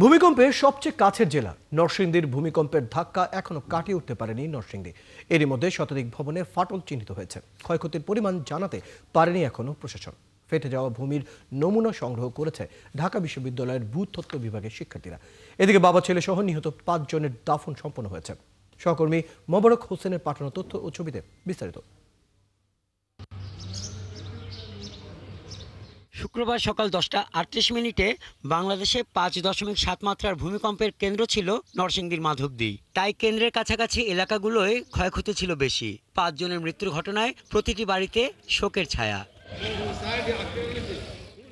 ভূমিকম্পের সবচেয়ে কাছের জেলা নরসিংদীর ভূমিকম্পের ধাক্কা এখনো কাটিয়ে উঠতে পারেনি নরসিংদী। এরই মধ্যে শতাধিক ভবনে ফাটল চিহ্নিত হয়েছে। ক্ষয়ক্ষতির পরিমাণ জানাতে পারেনি এখনো প্রশাসন। ফেটে যাওয়া ভূমির নমুনা সংগ্রহ করেছে ঢাকা বিশ্ববিদ্যালয়ের ভূতত্ত্ব বিভাগের শিক্ষার্থীরা। এদিকে বাবা ছেলে সহ নিহত ৫ জনের দাফন সম্পন্ন হয়েছে। সহকর্মী মোবারক হোসেনের পাঠানো তথ্য ও ছবিতে বিস্তারিত। শুক্রবার সকাল 10টা 38 মিনিটে বাংলাদেশে 5.7 মাত্রার ভূমিকম্পের কেন্দ্র ছিল নরসিংদীর মাধবদী। তাই কেন্দ্রের কাছাকাছি এলাকাগুলোয় ক্ষয়ক্ষতি ছিল বেশি। 5 জনের মৃত্যুর ঘটনায় প্রতিটি বাড়িতে শোকের ছায়া।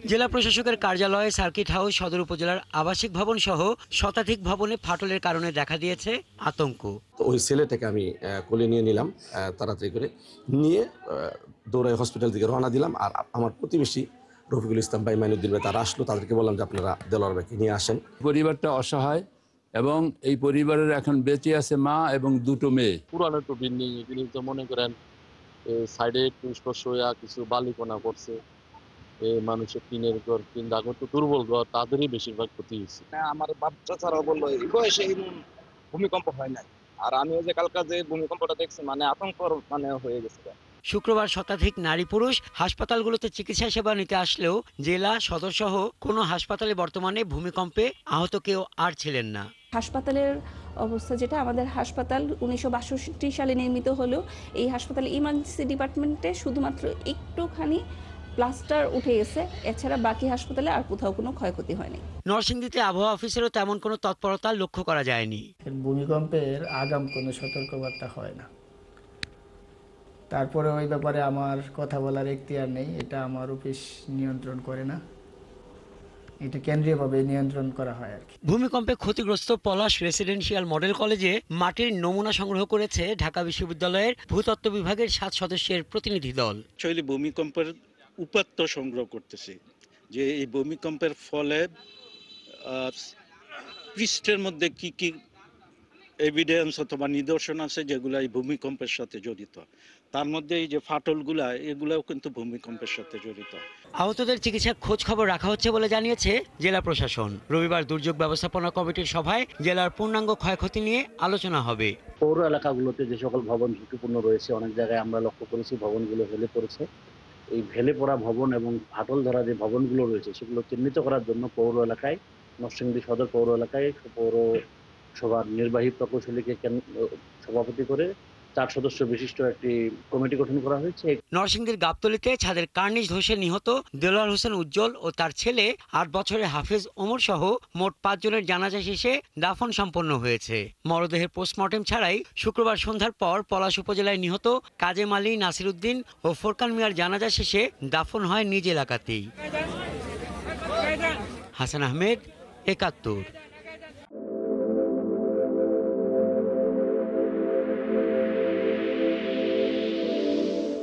জেলা প্রশাসকের কার্যালয়, সার্কিট হাউস, সদর উপজেলার আবাসিক ভবন সহ শতাধিক ভবনে ফাটলের কারণে দেখা দিয়েছে আতঙ্ক। ওই ছেলেটাকে আমি কোলে নিয়ে নিলাম, তাড়াতাড়ি করে নিয়ে দৌড়াই হসপিটাল দিকে রওনা দিলাম। আর আমার প্রতিবেশী রফিকুল ইসলাম ভাই, মাইনুদ্দিন ভাই তারা আসলো, তাদেরকে বললাম যে আপনারা দেলোয়ার ভাইকে নিয়ে আসেন। পরিবারটা অসহায় এবং এই পরিবারের এখন বেঁচে আছে মা এবং 2টো মেয়ে। পুরানো একটু বিল্ডিং তো মনে করেন সাইডে একটু স্পর্শ হয়ে কিছু বালিকণা পড়ছে। মানুষের টিনের ঘর, টিন দাগর তো দুর্বল ঘর, তাদেরই বেশিরভাগ ক্ষতি হয়েছে। আমার বাচ্চা ছাড়াও বললো এই বয়সে ভূমিকম্প হয় নাই। আর আমি ওই যে কালকা যে ভূমিকম্পটা দেখছি আতঙ্ক হয়ে গেছে। শুক্রবার শতাধিক নারী পুরুষ হাসপাতালগুলোতে চিকিৎসা সেবা নিতে আসলেও জেলা সদর সহ কোনো হাসপাতালে বর্তমানে ভূমিকম্পে আহত কেউ আর ছিলেন না। হাসপাতালের অবস্থা যেটা, আমাদের হাসপাতাল 1962 সালে নির্মিত হলেও এই হাসপাতাল ইমার্জেন্সি ডিপার্টমেন্টে শুধুমাত্র একটুখানি প্লাস্টার উঠে গেছে, এছাড়া বাকি হাসপাতালে আর কোথাও কোনো ক্ষয়ক্ষতি হয়নি। নরসিংদীতে আবহাওয়া অফিসেরও তেমন কোনো তৎপরতা লক্ষ্য করা যায়নি। ভূমিকম্পের আগাম কোনো সতর্কবার্তা হয় না। তারপরে ওই ব্যাপারে আমার কথা বলার এখতিয়ার নেই, এটা আমার অফিস নিয়ন্ত্রণ করে না, এটা কেন্দ্রীয়ভাবে নিয়ন্ত্রণ করা হয় আর কি। ভূমিকম্পে ক্ষতিগ্রস্ত পলাশ রেসিডেন্সিয়াল মডেল কলেজে মাটির নমুনা সংগ্রহ করেছে ঢাকা বিশ্ববিদ্যালয়ের ভূতত্ত্ব বিভাগের 7 সদস্যের প্রতিনিধি দল। ভূমিকম্পের উপাত্ত সংগ্রহ করতেছে, যে এই ভূমিকম্পের ফলে পৃষ্ঠের মধ্যে কি কি এভিডেন্স অথবা নিদর্শন আছে যেগুলো এই ভূমিকম্পের সাথে জড়িত। তার মধ্যে এই যে ফাটলগুলা, এগুলাও কিন্তু ভূমিকম্পের সাথে জড়িত। আহতদের চিকিৎসার খোঁজ খবর রাখা হচ্ছে বলে জানিয়েছে জেলা প্রশাসন। রবিবার দুর্যোগ ব্যবস্থাপনা কমিটির সভায় জেলার পূর্ণাঙ্গ ক্ষয়ক্ষতি নিয়ে আলোচনা হবে। পৌর এলাকাগুলোতে যে সকল ভবন ঝুঁকিপূর্ণ রয়েছে, অনেক জায়গায় আমরা লক্ষ্য করেছি ভবনগুলো হেলে পড়েছে। এই হেলে পড়া ভবন এবং ফাটল ধরা যে ভবনগুলো রয়েছে সেগুলো চিহ্নিত করার জন্য পৌর এলাকায়, নরসিংদী সদর পৌর এলাকায় পৌরসভার নির্বাহী প্রকৌশলীকে সভাপতি করে 4 সদস্য বিশিষ্ট একটি কমিটি গঠন করা হয়েছে। নরসিংদীর গাবতলীতে ছাদের কার্নিশ ধসে নিহত দেলোয়ার হোসেন উজ্জ্বল ও তার ছেলে 8 বছরের হাফেজ ওমর সহ মোট 5 জনের জানাজা শেষে দাফন সম্পন্ন হয়েছে। মরদেহের পোস্টমর্টেম ছাড়াই শুক্রবার সন্ধ্যার পর পলাশ উপজেলায় নিহত কাজেম আলী, নাসির উদ্দিন ও ফোরকান মিয়ার জানাজা শেষে দাফন হয় নিজ এলাকাতেই। হাসান আহমেদ, 71।